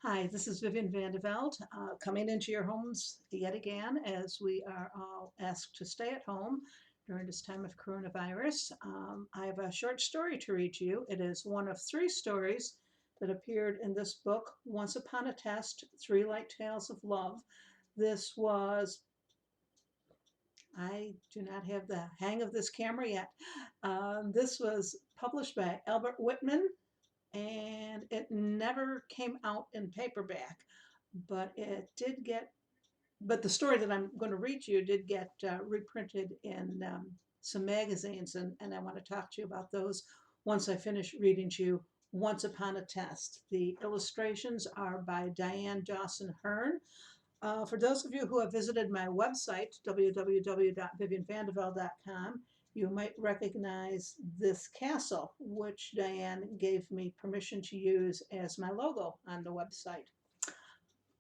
Hi, this is Vivian Vande Velde, coming into your homes yet again as we are all asked to stay at home during this time of coronavirus. I have a short story to read to you. It is one of three stories that appeared in this book, Once Upon a Test, Three Light Tales of Love. This was, I do not have the hang of this camera yet. This was published by Albert Whitman and it never came out in paperback, but it did get, but the story that I'm going to read to you did get reprinted in some magazines, and I want to talk to you about those once I finish reading to you Once Upon a Test. The illustrations are by Diane Dawson Hearn. For those of you who have visited my website, www.vivianvandevelde.com, you might recognize this castle, which Diane gave me permission to use as my logo on the website.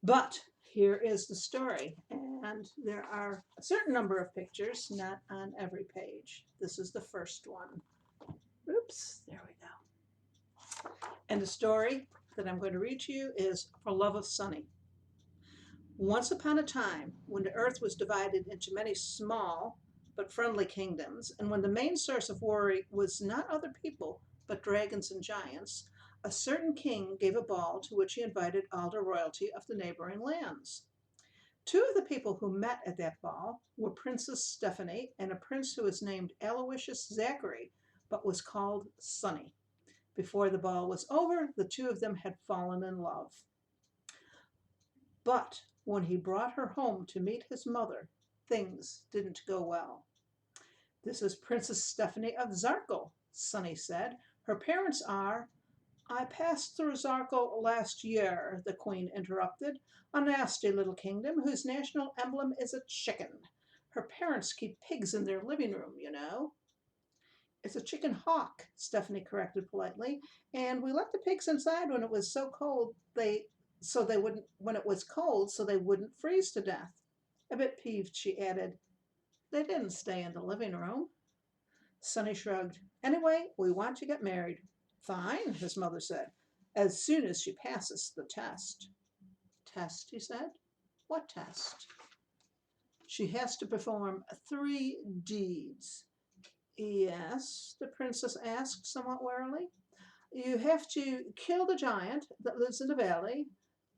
But here is the story, and there are a certain number of pictures, not on every page. This is the first one. Oops, there we go. And the story that I'm going to read to you is For Love of Sunny. Once upon a time, when the earth was divided into many small but friendly kingdoms, and when the main source of worry was not other people but dragons and giants, a certain king gave a ball to which he invited all the royalty of the neighboring lands. Two of the people who met at that ball were Princess Stephanie and a prince who was named Aloysius Zachary, but was called Sunny. Before the ball was over, the two of them had fallen in love. But when he brought her home to meet his mother, things didn't go well. "This is Princess Stephanie of Zarkle," Sunny said. "Her parents are—" "I passed through Zarkle last year," the queen interrupted. "A nasty little kingdom whose national emblem is a chicken. Her parents keep pigs in their living room, you know." "It's a chicken hawk," Stephanie corrected politely, "and we let the pigs inside when it was so cold they wouldn't when it was cold so they wouldn't freeze to death." A bit peeved, she added, "They didn't stay in the living room." Sonny shrugged. "Anyway, we want to get married." "Fine," his mother said, "as soon as she passes the test." "Test?" he said. "What test?" "She has to perform 3 deeds." "Yes?" the princess asked somewhat warily. "You have to kill the giant that lives in the valley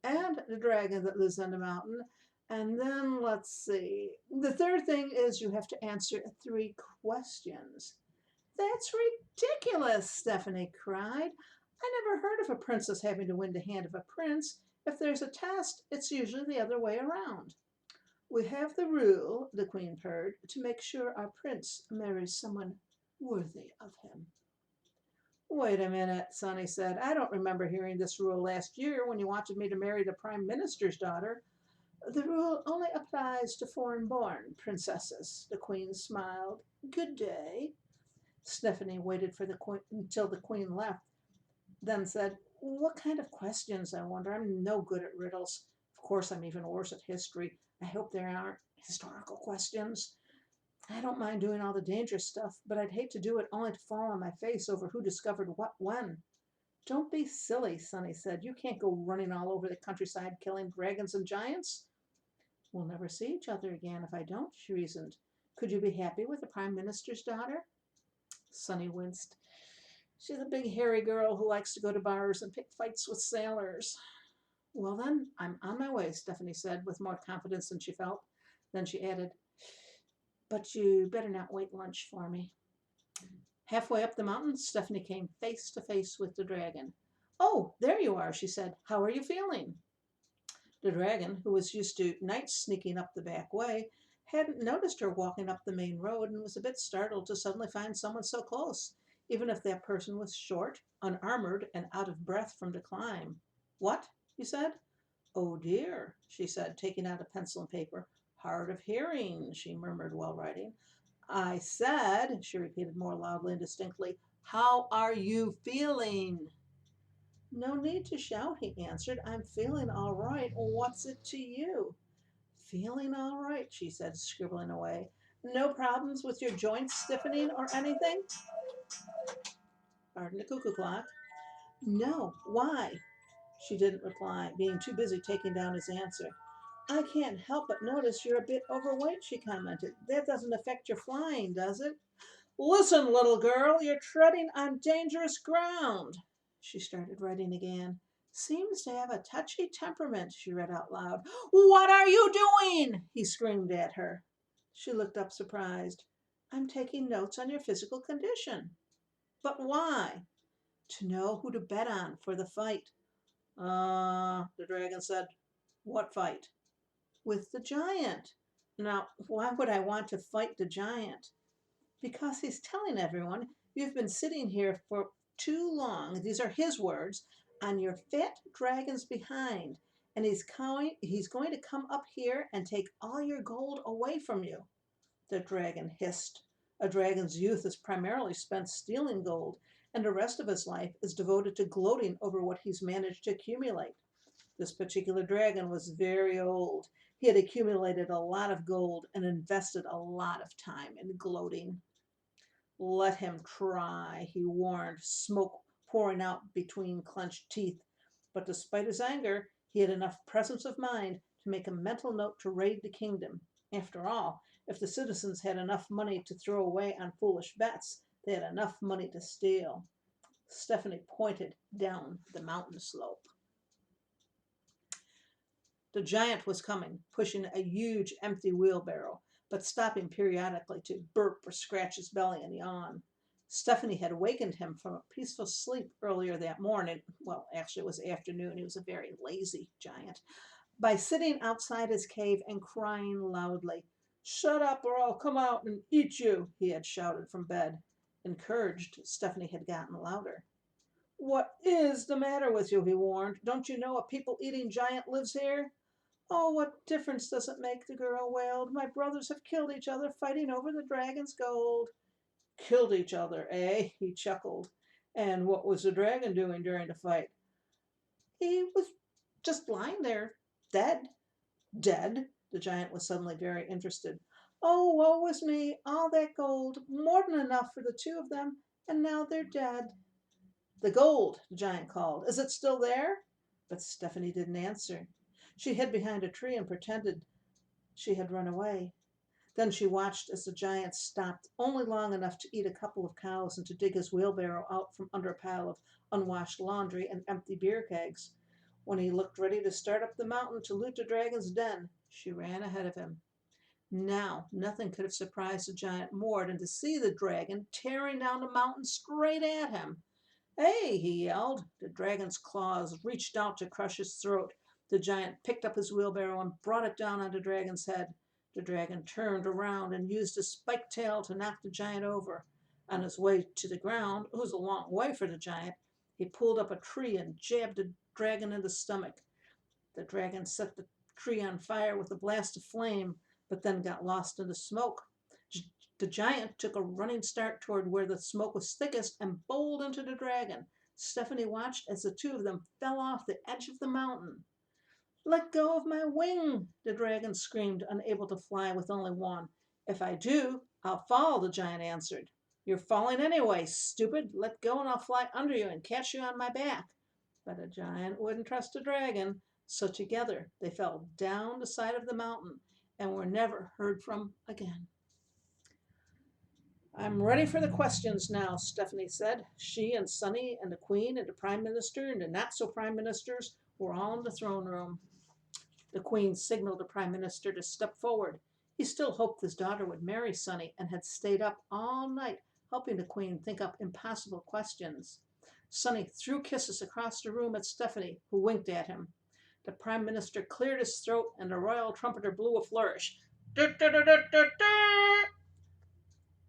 and the dragon that lives on the mountain. And then, let's see, the third thing is you have to answer 3 questions." "That's ridiculous!" Stephanie cried. "I never heard of a princess having to win the hand of a prince. If there's a test, it's usually the other way around." "We have the rule," the queen purred, "to make sure our prince marries someone worthy of him." "Wait a minute," Sonny said. "I don't remember hearing this rule last year when you wanted me to marry the prime minister's daughter." "The rule only applies to foreign-born princesses," the queen smiled. "Good day." Stephanie waited until the queen left, then said, "What kind of questions, I wonder? I'm no good at riddles. Of course, I'm even worse at history. I hope there aren't historical questions. I don't mind doing all the dangerous stuff, but I'd hate to do it only to fall on my face over who discovered what when." "Don't be silly," Sonny said. "You can't go running all over the countryside killing dragons and giants." "We'll never see each other again if I don't," she reasoned. "Could you be happy with the prime minister's daughter?" Sonny winced. "She's a big hairy girl who likes to go to bars and pick fights with sailors." "Well then, I'm on my way," Stephanie said with more confidence than she felt. Then she added, "But you better not wait lunch for me." Halfway up the mountain, Stephanie came face to face with the dragon. "Oh, there you are," she said. "How are you feeling?" The dragon, who was used to knights sneaking up the back way, hadn't noticed her walking up the main road and was a bit startled to suddenly find someone so close, even if that person was short, unarmored, and out of breath from the climb. "What?" he said. "Oh dear," she said, taking out a pencil and paper. "Hard of hearing," she murmured while writing. "I said," she repeated more loudly and distinctly, "how are you feeling?" "No need to shout," he answered. "I'm feeling all right. What's it to you?" "Feeling all right," she said, scribbling away. "No problems with your joints stiffening or anything?" Pardon the cuckoo clock. "No. Why?" She didn't reply, being too busy taking down his answer. I can't help but notice you're a bit overweight, she commented. That doesn't affect your flying, does it? Listen, little girl, you're treading on dangerous ground. She started writing again. Seems to have a touchy temperament, she read out loud. What are you doing? He screamed at her. She looked up surprised. I'm taking notes on your physical condition. But why? To know who to bet on for the fight. The dragon said. What fight? With the giant. Now, why would I want to fight the giant? Because he's telling everyone you've been sitting here for too long, these are his words, on your fat dragon's behind, and he's going to come up here and take all your gold away from you. The dragon hissed. A dragon's youth is primarily spent stealing gold, and the rest of his life is devoted to gloating over what he's managed to accumulate. This particular dragon was very old. He had accumulated a lot of gold and invested a lot of time in gloating. Let him try, he warned, smoke pouring out between clenched teeth. But despite his anger, he had enough presence of mind to make a mental note to raid the kingdom. After all, if the citizens had enough money to throw away on foolish bets, they had enough money to steal. Stephanie pointed down the mountain slope. The giant was coming, pushing a huge empty wheelbarrow, but stopping periodically to burp or scratch his belly and yawn. Stephanie had wakened him from a peaceful sleep earlier that morning. Well, actually, it was afternoon. He was a very lazy giant. By sitting outside his cave and crying loudly. Shut up or I'll come out and eat you, he had shouted from bed. Encouraged, Stephanie had gotten louder. What is the matter with you, he warned. Don't you know a people-eating giant lives here? Oh, what difference does it make, the girl wailed. My brothers have killed each other fighting over the dragon's gold. Killed each other, eh? He chuckled. And what was the dragon doing during the fight? He was just lying there, dead. Dead? The giant was suddenly very interested. Oh, woe is me. All that gold, more than enough for the two of them, and now they're dead. The gold, the giant called. Is it still there? But Stephanie didn't answer. She hid behind a tree and pretended she had run away. Then she watched as the giant stopped only long enough to eat a couple of cows and to dig his wheelbarrow out from under a pile of unwashed laundry and empty beer kegs. When he looked ready to start up the mountain to loot the dragon's den, she ran ahead of him. Now, nothing could have surprised the giant more than to see the dragon tearing down the mountain straight at him. Hey, he yelled. The dragon's claws reached out to crush his throat. The giant picked up his wheelbarrow and brought it down on the dragon's head. The dragon turned around and used his spiked tail to knock the giant over. On his way to the ground, it was a long way for the giant, he pulled up a tree and jabbed the dragon in the stomach. The dragon set the tree on fire with a blast of flame, but then got lost in the smoke. The giant took a running start toward where the smoke was thickest and bowled into the dragon. Stephanie watched as the two of them fell off the edge of the mountain. Let go of my wing, the dragon screamed, unable to fly with only one. If I do, I'll fall, the giant answered. You're falling anyway, stupid. Let go and I'll fly under you and catch you on my back. But a giant wouldn't trust a dragon, so together they fell down the side of the mountain and were never heard from again. I'm ready for the questions now, Stephanie said. She and Sonny and the Queen and the Prime Minister and the not-so-Prime Ministers were all in the throne room. The Queen signaled the Prime Minister to step forward. He still hoped his daughter would marry Sonny and had stayed up all night helping the Queen think up impossible questions. Sonny threw kisses across the room at Stephanie, who winked at him. The Prime Minister cleared his throat and the royal trumpeter blew a flourish.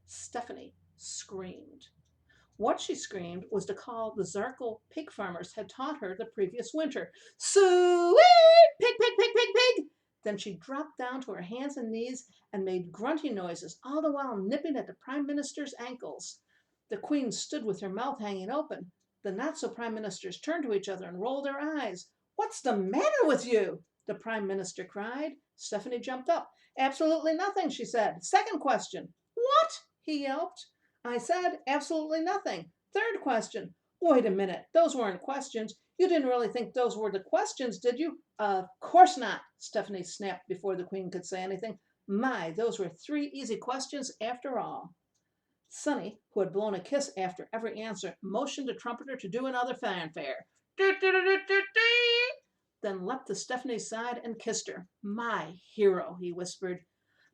Stephanie screamed. What she screamed was the call the Zarkle pig farmers had taught her the previous winter. Sweet! Pig, pig, pig, pig, pig! Then she dropped down to her hands and knees and made grunting noises, all the while nipping at the Prime Minister's ankles. The Queen stood with her mouth hanging open. The not-so-Prime Ministers turned to each other and rolled their eyes. What's the matter with you? The Prime Minister cried. Stephanie jumped up. Absolutely nothing, she said. Second question. What? He yelped. I said absolutely nothing. Third question. Wait a minute. Those weren't questions. You didn't really think those were the questions, did you? Of course not, Stephanie snapped before the Queen could say anything. My, those were 3 easy questions after all. Sonny, who had blown a kiss after every answer, motioned the trumpeter to do another fanfare. Then leapt to Stephanie's side and kissed her. My hero, he whispered.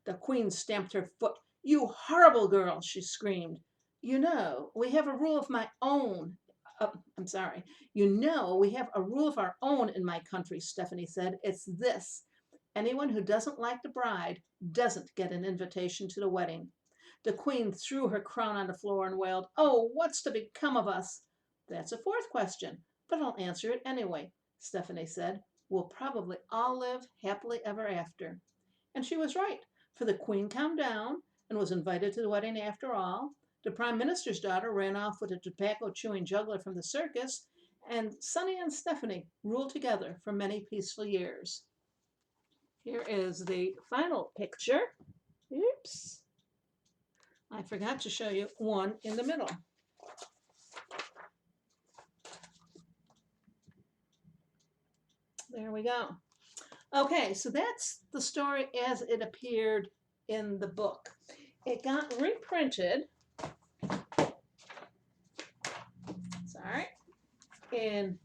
The Queen stamped her foot. You horrible girl, she screamed. You know, we have a rule of my own. I'm sorry. You know, we have a rule of our own in my country, Stephanie said. It's this. Anyone who doesn't like the bride doesn't get an invitation to the wedding. The Queen threw her crown on the floor and wailed, Oh, what's to become of us? That's a fourth question, but I'll answer it anyway, Stephanie said. We'll probably all live happily ever after. And she was right, for the Queen calmed down and was invited to the wedding after all. The Prime Minister's daughter ran off with a tobacco chewing juggler from the circus, and Sonny and Stephanie ruled together for many peaceful years. Here is the final picture. Oops. I forgot to show you one in the middle. There we go. Okay, so that's the story as it appeared in the book. It got reprinted, sorry, in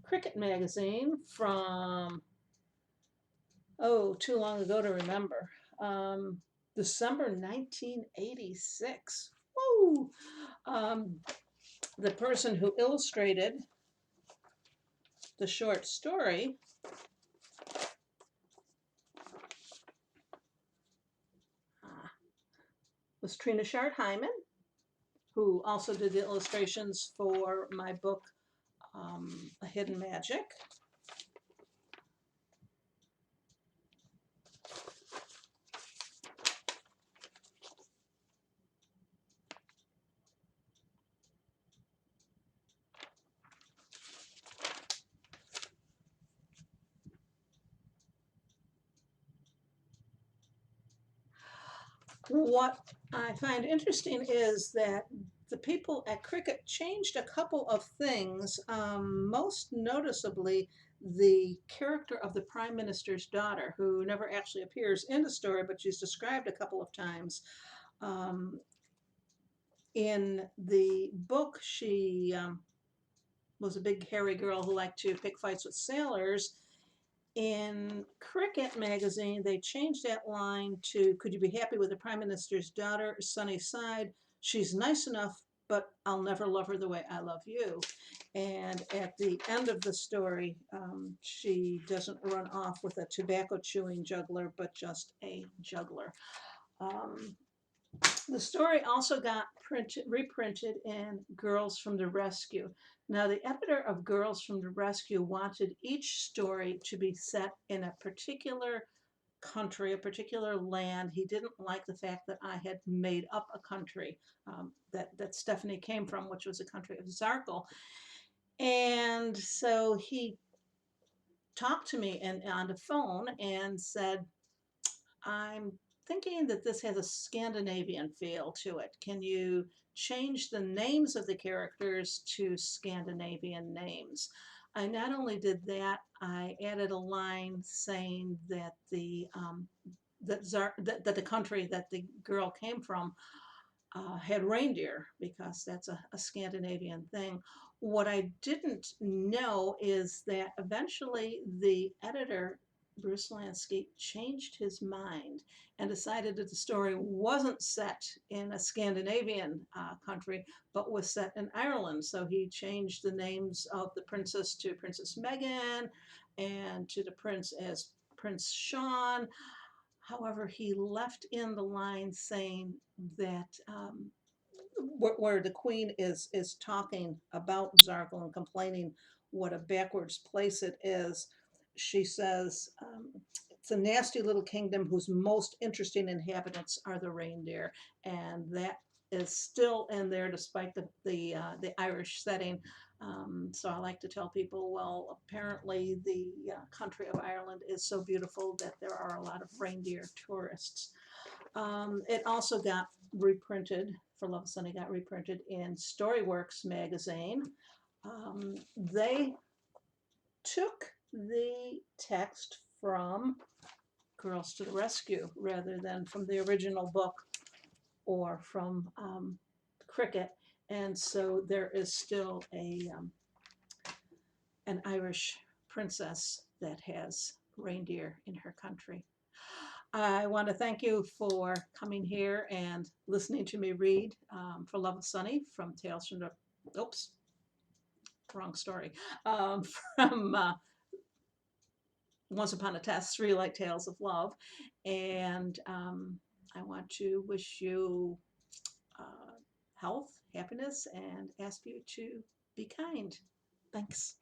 Cricket magazine from, too long ago to remember, December 1986. Woo! The person who illustrated the short story was Trina Shard Hyman, who also did the illustrations for my book, A Hidden Magic. What I find interesting is that the people at Cricket changed a couple of things, most noticeably the character of the Prime Minister's daughter, who never actually appears in the story, but she's described a couple of times. In the book, she was a big hairy girl who liked to pick fights with sailors. In Cricket magazine, they changed that line to, could you be happy with the Prime Minister's daughter, Sunny Side? She's nice enough, but I'll never love her the way I love you. And at the end of the story, she doesn't run off with a tobacco chewing juggler, but just a juggler. The story also got reprinted in Girls from the Rescue. Now, the editor of Girls from the Rescue wanted each story to be set in a particular country, a particular land. He didn't like the fact that I had made up a country that Stephanie came from, which was a country of Zarkle. And so he talked to me on the phone and said, I'm thinking that this has a Scandinavian feel to it. Can you change the names of the characters to Scandinavian names? I not only did that, I added a line saying that that the country that the girl came from had reindeer, because that's a Scandinavian thing. What I didn't know is that eventually the editor, Bruce Lansky, changed his mind and decided that the story wasn't set in a Scandinavian country, but was set in Ireland. So he changed the names of the princess to Princess Meghan and to the prince as Prince Sean. However, he left in the line saying that where the Queen is talking about Zarkle and complaining what a backwards place it is, she says, it's a nasty little kingdom whose most interesting inhabitants are the reindeer, and that is still in there despite the Irish setting. So I like to tell people, well, apparently the country of Ireland is so beautiful that there are a lot of reindeer tourists. It also got reprinted, For Love of Sunny got reprinted in Storyworks magazine. They took the text from Girls to the Rescue rather than from the original book or from Cricket. And so there is still an Irish princess that has reindeer in her country. I want to thank you for coming here and listening to me read For Love of Sunny from Tales from the, oops, wrong story, um, from Once Upon a Test, Three Light Tales of Love. And I want to wish you health, happiness, and ask you to be kind. Thanks.